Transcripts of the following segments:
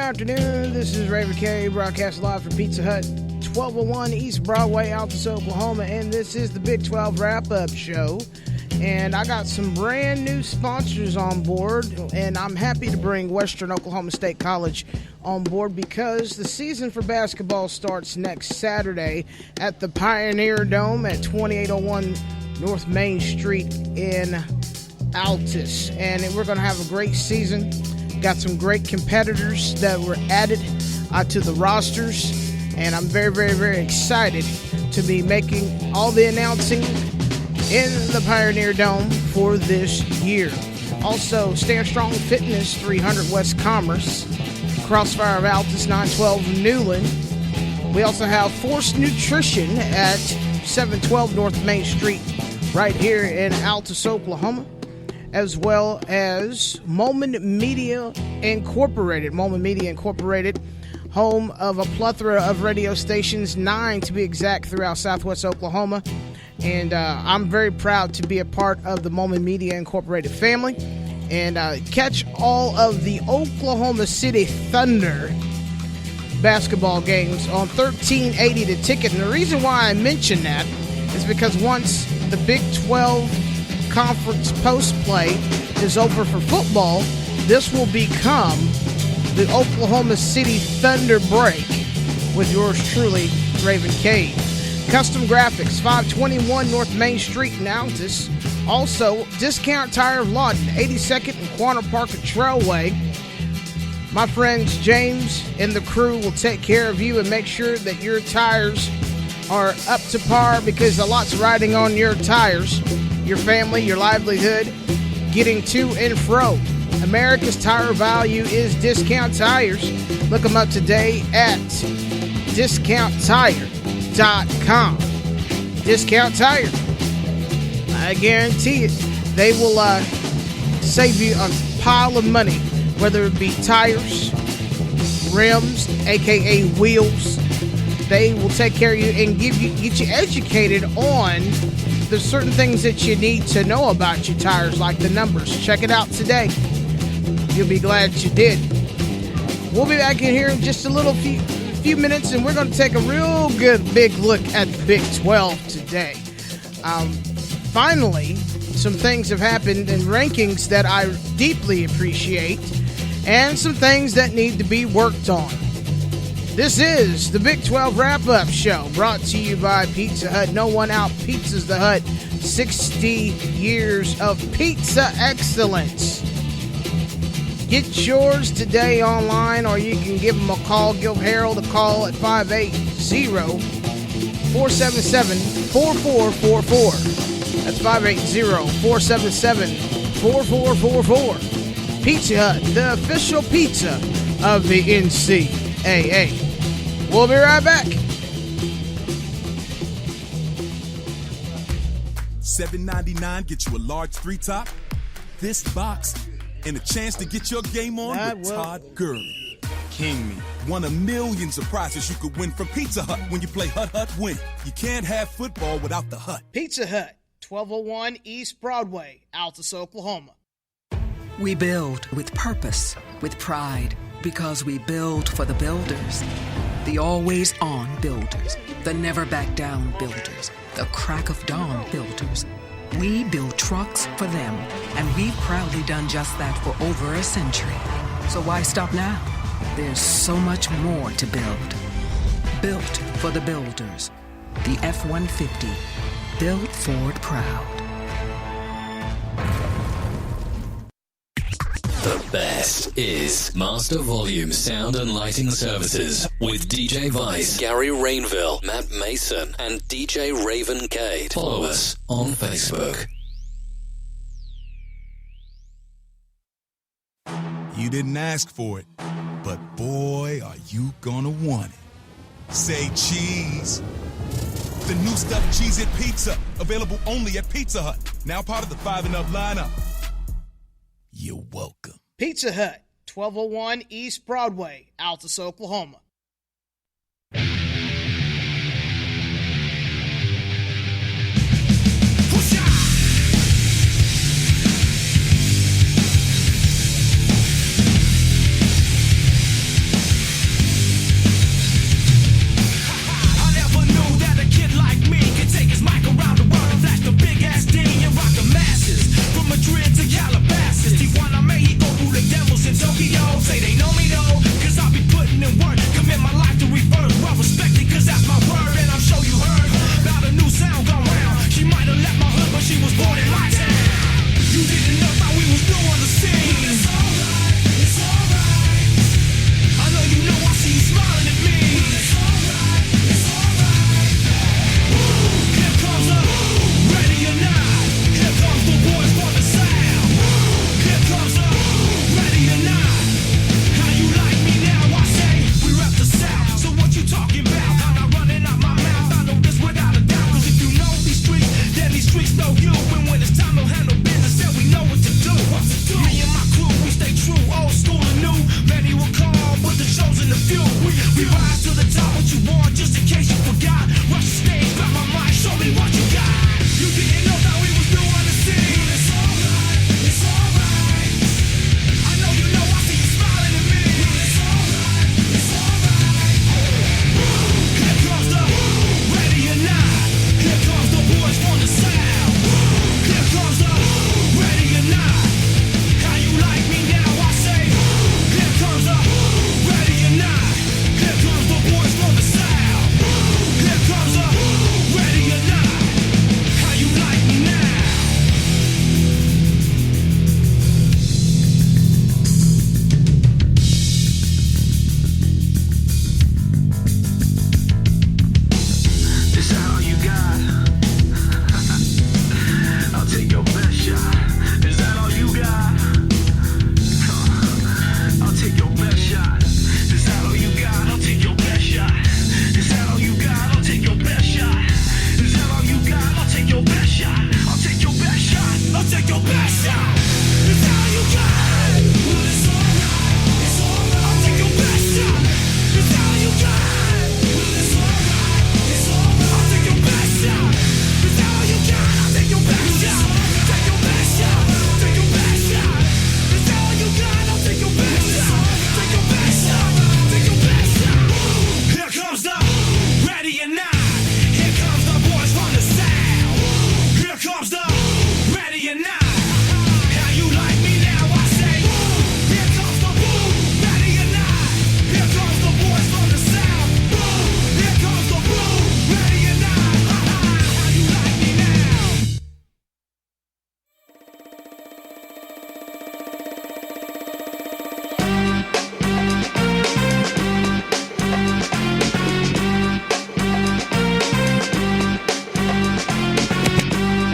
afternoon. This is Raven Cade, broadcast live from Pizza Hut, 1201 East Broadway, Altus, Oklahoma, and this is the Big 12 Wrap-Up Show. And I got some brand new sponsors on board, and I'm happy to bring Western Oklahoma State College on board because the season for basketball starts next Saturday at the Pioneer Dome at 2801 North Main Street in Altus. And we're going to have a great season. Got some great competitors that were added to the rosters, and I'm very, very, very excited to be making all the announcing in the Pioneer Dome for this year. Also, Stand Strong Fitness, 300 West Commerce, CROSSFIRE of Altus, 912 Newlin. We also have Force Nutrition at 712 North Main Street right here in Altus, Oklahoma, as well as Mollman Media Incorporated. Mollman Media Incorporated, home of a plethora of radio stations, 9 to be exact, throughout Southwest Oklahoma. And I'm very proud to be a part of the Mollman Media Incorporated family. And catch all of the Oklahoma City Thunder basketball games on 1380 The Ticket. And the reason why I mention that is because once the Big 12 Conference post-play is over for football, this will become the Oklahoma City Thunder break with yours truly, Raven Cade. Custom Graphics, 521 North Main Street in Altus. Also, Discount Tire of Lawton, 82nd and Quanah Park at Trailway. My friends James and the crew will take care of you and make sure that your tires are up to par, because a lot's riding on your tires. Your family, your livelihood, getting to and fro. America's tire value is Discount Tires. Look them up today at discounttire.com. Discount Tire. I guarantee it. They will save you a pile of money, whether it be tires, rims, aka wheels. They will take care of you and get you educated on the certain things that you need to know about your tires, like the numbers. Check it out today. You'll be glad you did. We'll be back in here in just a few minutes, and we're going to take a real good big look at the Big 12 today. Finally, some things have happened in rankings that I deeply appreciate, and some things that need to be worked on. This is the Big 12 Wrap-Up Show, brought to you by Pizza Hut. No one out pizzas the Hut. 60 years of pizza excellence. Get yours today online, or you can give them a call. Give Harold a call at 580-477-4444. That's 580-477-4444. Pizza Hut, the official pizza of the NCAA. We'll be right back. $7.99 get you a large 3-top, this box, and a chance to get your game on with Todd Gurley. King Me, one of millions of prizes you could win from Pizza Hut when you play Hut Hut Win. You can't have football without the Hut. Pizza Hut, 1201 East Broadway, Altus, Oklahoma. We build with purpose, with pride, because we build for the builders. The always-on builders, the never-back-down builders, the crack-of-dawn builders. We build trucks for them, and we've proudly done just that for over a century. So why stop now? There's so much more to build. Built for the builders. The F-150, built Ford proud. The best is Master Volume Sound and Lighting Services with DJ Vice, Gary Rainville, Matt Mason, and DJ Raven Cade. Follow us on Facebook. You didn't ask for it, but boy, are you gonna want it. Say cheese. The new stuffed Cheez-It Pizza, available only at Pizza Hut. Now part of the 5 and Up lineup. You're welcome. Pizza Hut, 1201 East Broadway, Altus, Oklahoma. We rise to the top, what you want, just in case you forgot. Rush the stage, grab my mic, show me what you got. You didn't know that we was new on the scene. It's alright, it's alright. I know you know, I see you smiling at me. It's alright, it's alright. Here comes the ready or not. Here comes the boys from the sound. Here comes the ready or not. How you like me now? I say. Here comes the ready or not. Here comes the boys from the south. Here comes the ready or not. How you like me now? Is that all you got? I'll take your best shot. Is that all you got? I'll take your best shot. Is that all you got? I'll take your best shot. Is that all you got? I'll take your best shot. Is that all you got? I'll take your best shot. I'll take your best shot. I'll take your best shot. Is that all you got? Well, it's alright. It's alright. I'll take your best shot. Is that all you got? Well, it's alright. It's alright. I'll take your best shot. Is that all you got? I'll take your best shot. Take your best shot. Take your best shot. Is that all you got? I'll take your best shot. Take your best shot. Take your best shot. Here comes the ready or not. Here comes the boys from the south. Here comes the ready or not. How you like me now? I say. Here comes the ready or not. Here comes the boys from the south. Here comes the ready or not. How you like me now?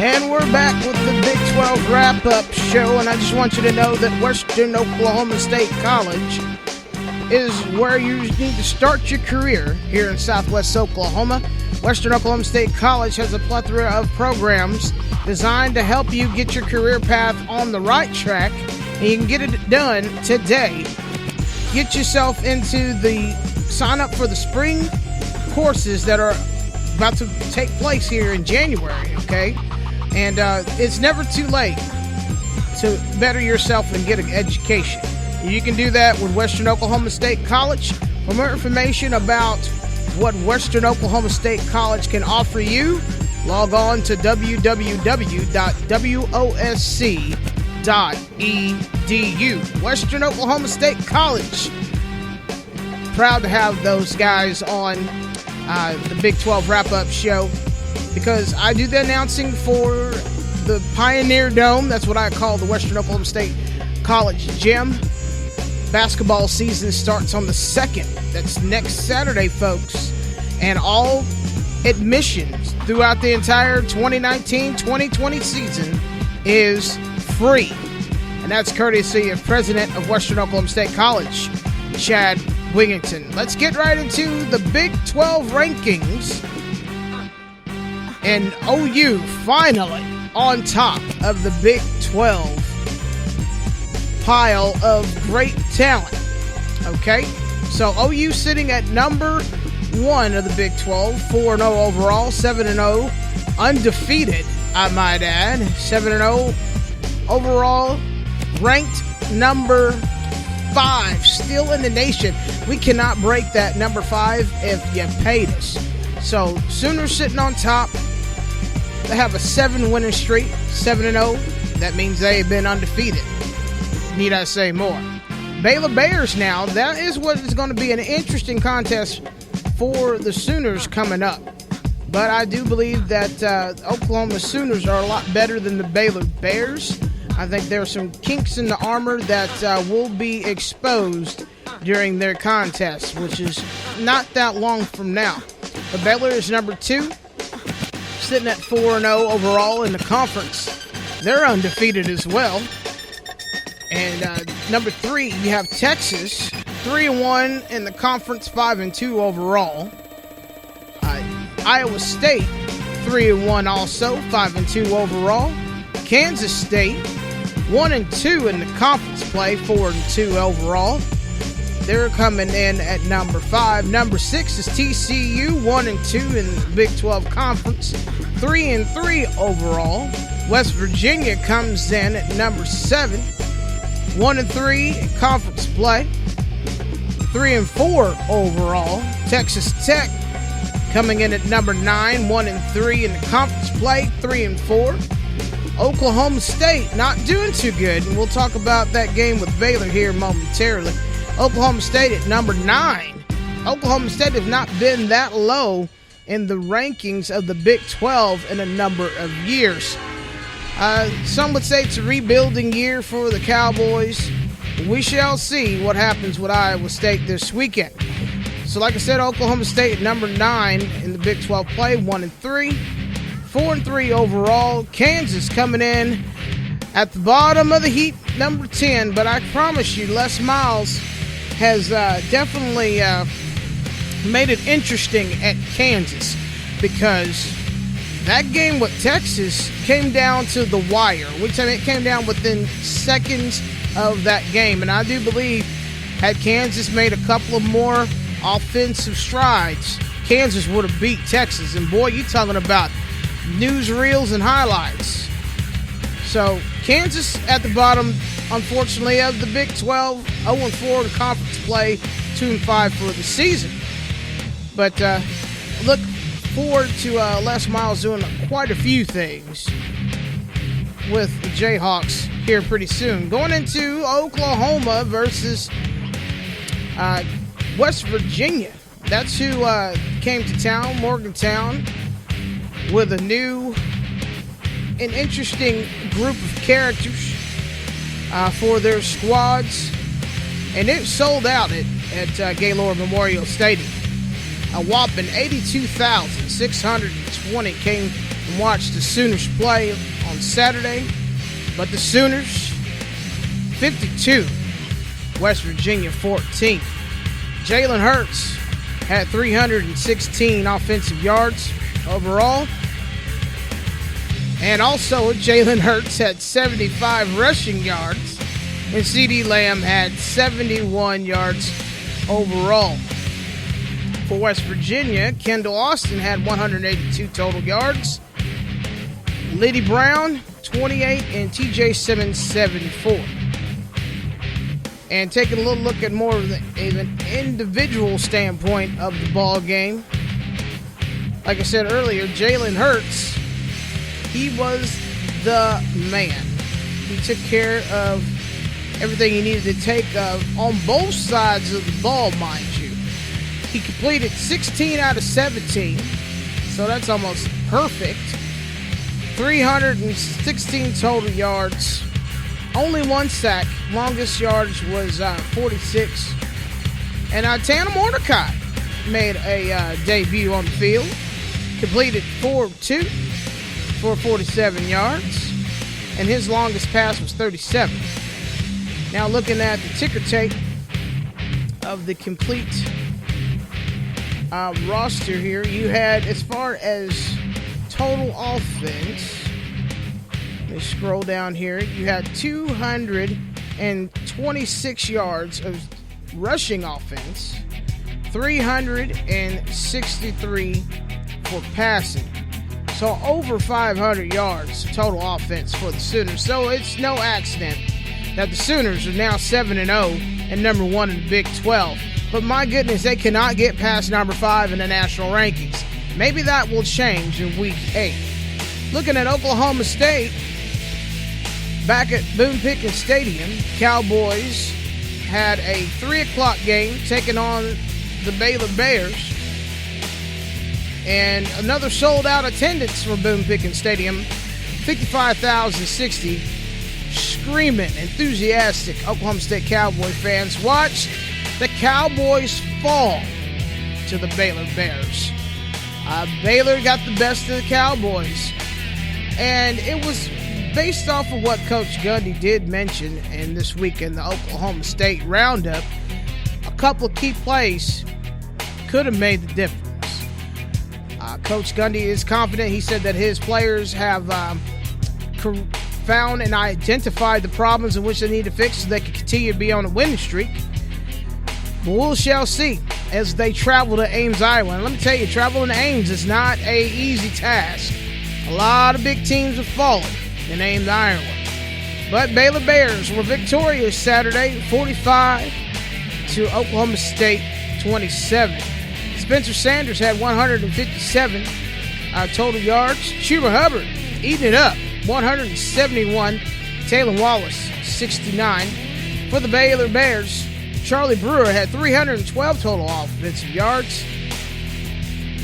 And we're back with the Big 12 wrap-up show, and I just want you to know that Western Oklahoma State College is where you need to start your career here in Southwest Oklahoma. Western Oklahoma State College has a plethora of programs designed to help you get your career path on the right track, and you can get it done today. Get yourself into sign up for the spring courses that are about to take place here in January, okay? And it's never too late to better yourself and get an education. You can do that with Western Oklahoma State College. For more information about what Western Oklahoma State College can offer you, log on to www.wosc.edu. Western Oklahoma State College. Proud to have those guys on the Big 12 wrap-up show, because I do the announcing for the Pioneer Dome. That's what I call the Western Oklahoma State College Gym. Basketball season starts on the 2nd. That's next Saturday, folks. And all admissions throughout the entire 2019-2020 season is free. And that's courtesy of President of Western Oklahoma State College, Chad Wigington. Let's get right into the Big 12 rankings. And OU finally on top of the Big 12 pile of great talent. Okay, so OU sitting at number 1 of the Big 12, 4-0 overall, 7-0 undefeated, I might add, 7-0 overall, ranked number 5 still in the nation. We cannot break that number 5 if you paid us. So Sooners sitting on top. They have a 7-winning streak, 7-0. That means they have been undefeated. Need I say more? Baylor Bears now. That is what is going to be an interesting contest for the Sooners coming up. But I do believe that Oklahoma Sooners are a lot better than the Baylor Bears. I think there are some kinks in the armor that will be exposed during their contest, which is not that long from now. The Baylor is number 2, sitting at 4-0 overall in the conference. They're undefeated as well. And number 3, you have Texas, 3-1 in the conference, 5-2 overall. Iowa State, 3-1 also, 5-2 overall. Kansas State, 1-2 in the conference play, 4-2 overall. They're coming in at number 5. Number 6 is TCU, 1-2 in the Big 12 Conference, 3-3 overall. West Virginia comes in at number 7, 1-3 in conference play, 3-4 overall. Texas Tech coming in at number 9, 1-3 in the conference play, 3-4. Oklahoma State not doing too good, and we'll talk about that game with Baylor here momentarily. Oklahoma State at number 9. Oklahoma State has not been that low in the rankings of the Big 12 in a number of years. Some would say it's a rebuilding year for the Cowboys. We shall see what happens with Iowa State this weekend. So like I said, Oklahoma State at number 9 in the Big 12 play, 1-3. 4-3 overall. Kansas coming in at the bottom of the heap, number 10. But I promise you, Les Miles has definitely made it interesting at Kansas, because that game with Texas came down to the wire. Which I mean, it came down within seconds of that game. And I do believe had Kansas made a couple of more offensive strides, Kansas would have beat Texas. And boy, you talking about newsreels and highlights. So Kansas at the bottom, unfortunately, of the Big 12, 0-4 in conference play, 2-5 for the season. But look forward to Les Miles doing quite a few things with the Jayhawks here pretty soon. Going into Oklahoma versus West Virginia. That's who came to town, Morgantown, with a new and interesting group of characters for their squads. And it sold out at Gaylord Memorial Stadium. A whopping 82,620 came and watched the Sooners play on Saturday. But the Sooners, 52, West Virginia 14. Jalen Hurts had 316 offensive yards overall. And also, Jalen Hurts had 75 rushing yards, and CeeDee Lamb had 71 yards overall. For West Virginia, Kendall Austin had 182 total yards. Liddy Brown, 28, and TJ Simmons, 74. And taking a little look at more of an individual standpoint of the ball game, like I said earlier, Jalen Hurts, he was the man. He took care of everything he needed to take on both sides of the ball, mind you. He completed 16 out of 17, so that's almost perfect. 316 total yards, only one sack. Longest yardage was 46. And Tanner Mordecai made a debut on the field. Completed 4-2 for 47 yards. And his longest pass was 37. Now looking at the ticker tape of the complete roster here, you had, as far as total offense, let me scroll down here, you had 226 yards of rushing offense, 363 for passing. So over 500 yards total offense for the Sooners. So it's no accident that the Sooners are now 7-0 and number 1 in the Big 12. But my goodness, they cannot get past number 5 in the national rankings. Maybe that will change in Week 8. Looking at Oklahoma State, back at Boone Pickens Stadium, Cowboys had a 3 o'clock game taking on the Baylor Bears. And another sold-out attendance for Boone Pickens Stadium, 55,060 screaming, enthusiastic Oklahoma State Cowboy fans watched the Cowboys fall to the Baylor Bears. Baylor got the best of the Cowboys. And it was based off of what Coach Gundy did mention in this week in the Oklahoma State Roundup. A couple of key plays could have made the difference. Coach Gundy is confident. He said that his players have found and identified the problems in which they need to fix so they can continue to be on a winning streak. We shall see as they travel to Ames, Iowa. And let me tell you, traveling to Ames is not an easy task. A lot of big teams have fallen in Ames, Iowa. But Baylor Bears were victorious Saturday, 45 to Oklahoma State 27. Spencer Sanders had 157 total yards. Chuba Hubbard eating it up, 171. Taylor Wallace, 69. For the Baylor Bears, Charlie Brewer had 312 total offensive yards.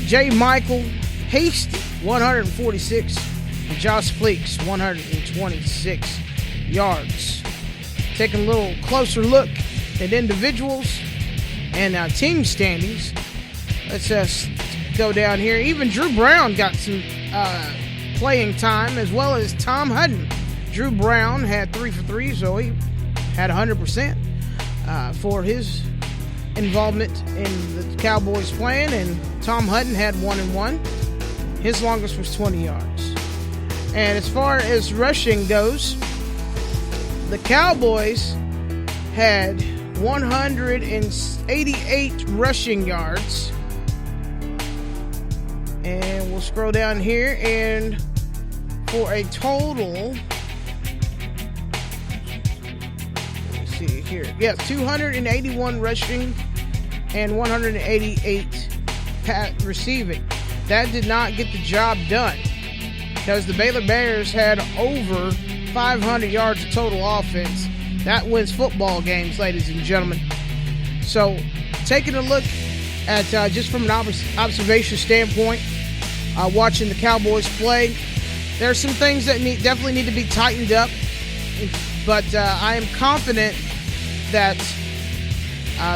J. Michael Hasty, 146. And Josh Fleeks, 126 yards. Taking a little closer look at individuals and team standings. Let's just go down here. Even Drew Brown got some playing time, as well as Tom Hutton. Drew Brown had 3 for 3, so he had 100% for his involvement in the Cowboys plan, and Tom Hutton had 1-1. His longest was 20 yards. And as far as rushing goes, the Cowboys had 188 rushing yards. And we'll scroll down here, and for a total, let's see here. Yes, 281 rushing and 188 receiving. That did not get the job done because the Baylor Bears had over 500 yards of total offense. That wins football games, ladies and gentlemen. So, taking a look at just from an observation standpoint, watching the Cowboys play, there are some things that definitely need to be tightened up, but I am confident that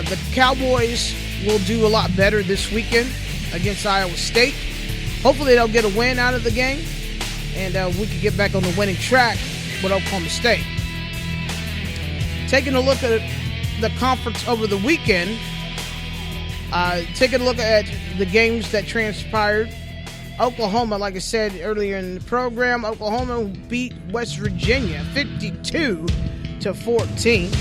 the Cowboys will do a lot better this weekend against Iowa State. Hopefully they'll get a win out of the game, and we can get back on the winning track with Oklahoma State. Taking a look at the conference over the weekend, taking a look at the games that transpired. Oklahoma, like I said earlier in the program, Oklahoma beat West Virginia 52-14.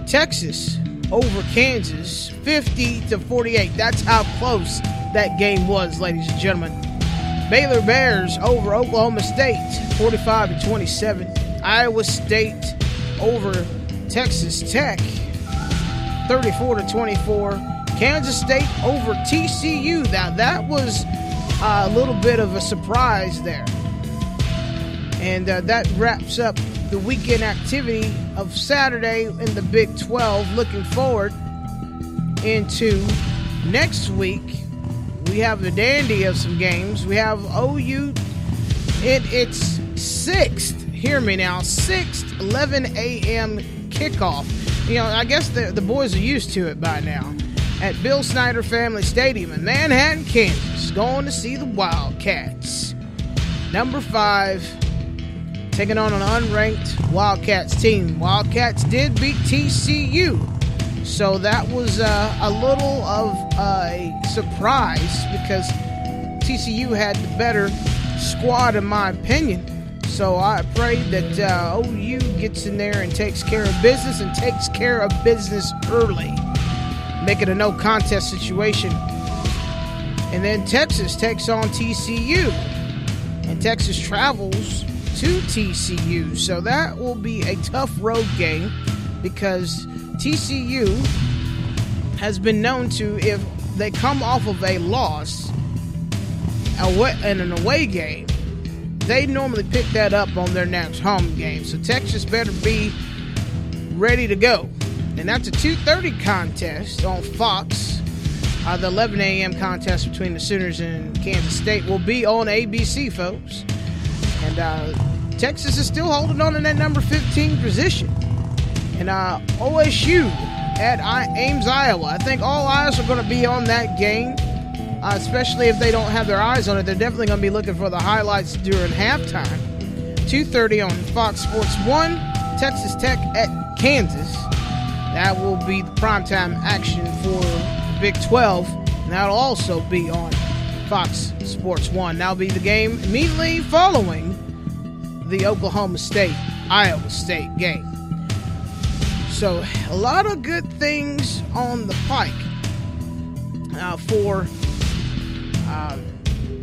Texas over Kansas 50-48. That's how close that game was, ladies and gentlemen. Baylor Bears over Oklahoma State 45-27. Iowa State over Texas Tech 34-24. Kansas State over TCU. Now that was a little bit of a surprise there. And that wraps up the weekend activity of Saturday in the Big 12. Looking forward into next week, we have the dandy of some games. We have OU in its sixth, hear me now, 11 a.m. kickoff. You know, I guess the boys are used to it by now. At Bill Snyder Family Stadium in Manhattan, Kansas, going to see the Wildcats. Number 5, taking on an unranked Wildcats team. Wildcats did beat TCU, so that was a little of a surprise because TCU had the better squad, in my opinion. So I pray that OU gets in there and takes care of business, and takes care of business early. Make it a no contest situation. And then Texas takes on TCU, and Texas travels to TCU. So that will be a tough road game because TCU has been known to, if they come off of a loss in an away game, they normally pick that up on their next home game. So Texas better be ready to go. And that's a 2:30 contest on Fox. The 11 a.m. contest between the Sooners and Kansas State will be on ABC, folks. And Texas is still holding on in that number 15 position. And OSU at Ames, Iowa. I think all eyes are going to be on that game, especially if they don't have their eyes on it. They're definitely going to be looking for the highlights during halftime. 2:30 on Fox Sports 1, Texas Tech at Kansas. That will be the primetime action for Big 12, and that'll also be on Fox Sports 1. That'll be the game immediately following the Oklahoma State-Iowa State game. So a lot of good things on the pike for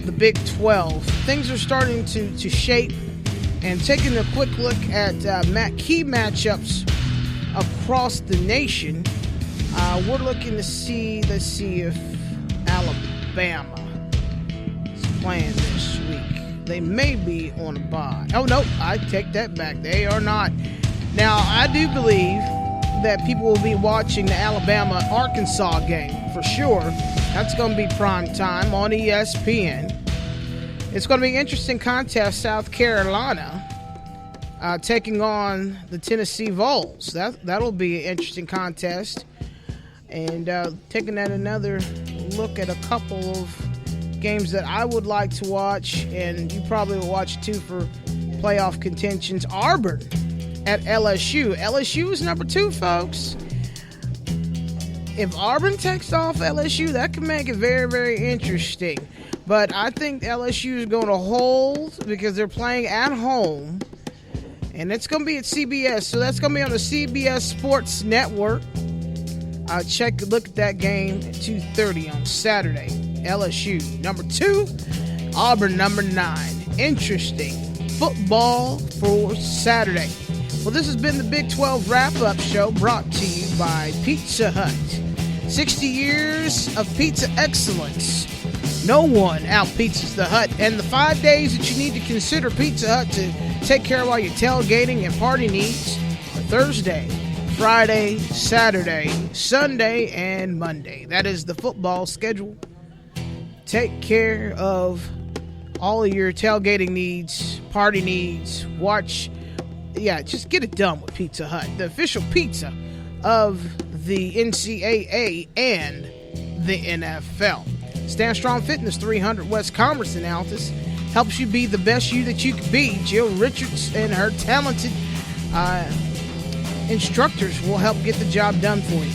the Big 12. Things are starting to shape, and taking a quick look at key matchups across the nation, we're looking to see, let's see if Alabama is playing this week. They may be on a bye. Oh, no, I take that back. They are not. Now, I do believe that people will be watching the Alabama-Arkansas game for sure. That's going to be prime time on ESPN. It's going to be an interesting contest. South Carolina taking on the Tennessee Vols. That'll be an interesting contest. And taking at another look at a couple of games that I would like to watch, and you probably will watch too for playoff contentions. Auburn at LSU. LSU is number 2, folks. If Auburn takes off LSU, that can make it very, very interesting. But I think LSU is going to hold because they're playing at home. And it's going to be at CBS. So that's going to be on the CBS Sports Network. Look at that game at 2:30 on Saturday. LSU, number 2. Auburn, number 9. Interesting football for Saturday. Well, this has been the Big 12 Wrap-Up Show brought to you by Pizza Hut. 60 years of pizza excellence. No one out-pizzas the Hut. And the 5 days that you need to consider Pizza Hut to take care of all your tailgating and party needs are Thursday, Friday, Saturday, Sunday, and Monday. That is the football schedule. Take care of all of your tailgating needs, party needs, just get it done with Pizza Hut, the official pizza of the NCAA and the NFL. Stand Strong Fitness, 300 West Commerce in Altus, helps you be the best you that you can be. Jill Richards and her talented instructors will help get the job done for you.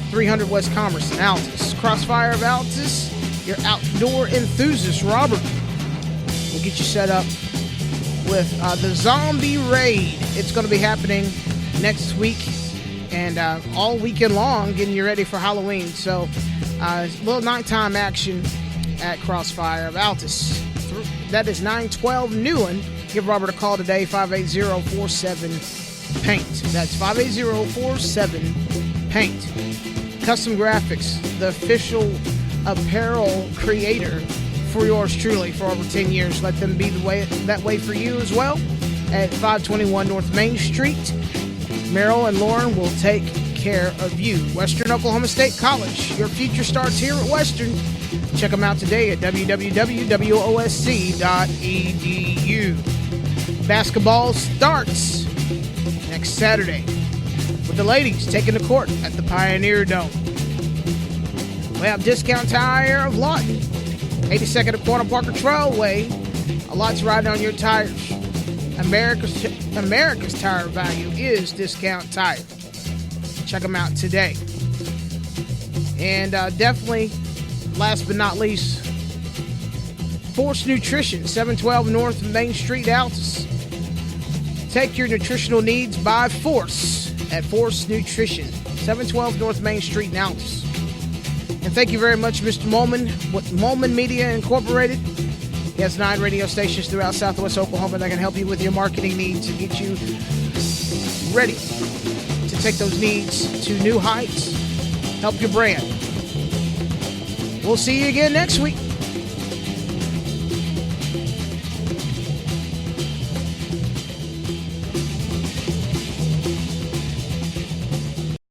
300 West Commerce in Altus. CROSSFIRE of Altus, your outdoor enthusiast, Robert, will get you set up with the Zombie Raid. It's going to be happening next week and all weekend long, getting you ready for Halloween. So a little nighttime action at CROSSFIRE of Altus. That is 912 Newlin. Give Robert a call today, 580-47-PAINT. That's 580-47-PAINT. Custom Graphics, the official apparel creator for yours truly for over 10 years. Let them be that way for you as well at 521 North Main Street. Merrill and Lauren will take care of you. Western Oklahoma State College. Your future starts here at Western. Check them out today at www.osc.edu. Basketball starts next Saturday with the ladies taking the court at the Pioneer Dome. We have Discount Tire of Lawton, 82nd and Corner Parker Trailway. A lot's riding on your tires. America's tire value is Discount Tire. Check them out today. And definitely, last but not least, Force Nutrition, 712 North Main Street, Altus. Take your nutritional needs by force at Force Nutrition, 712 North Main Street in Altus. And thank you very much, Mr. Mollman, with Mollman Media Incorporated. He has 9 radio stations throughout Southwest Oklahoma that can help you with your marketing needs and get you ready to take those needs to new heights. Help your brand. We'll see you again next week.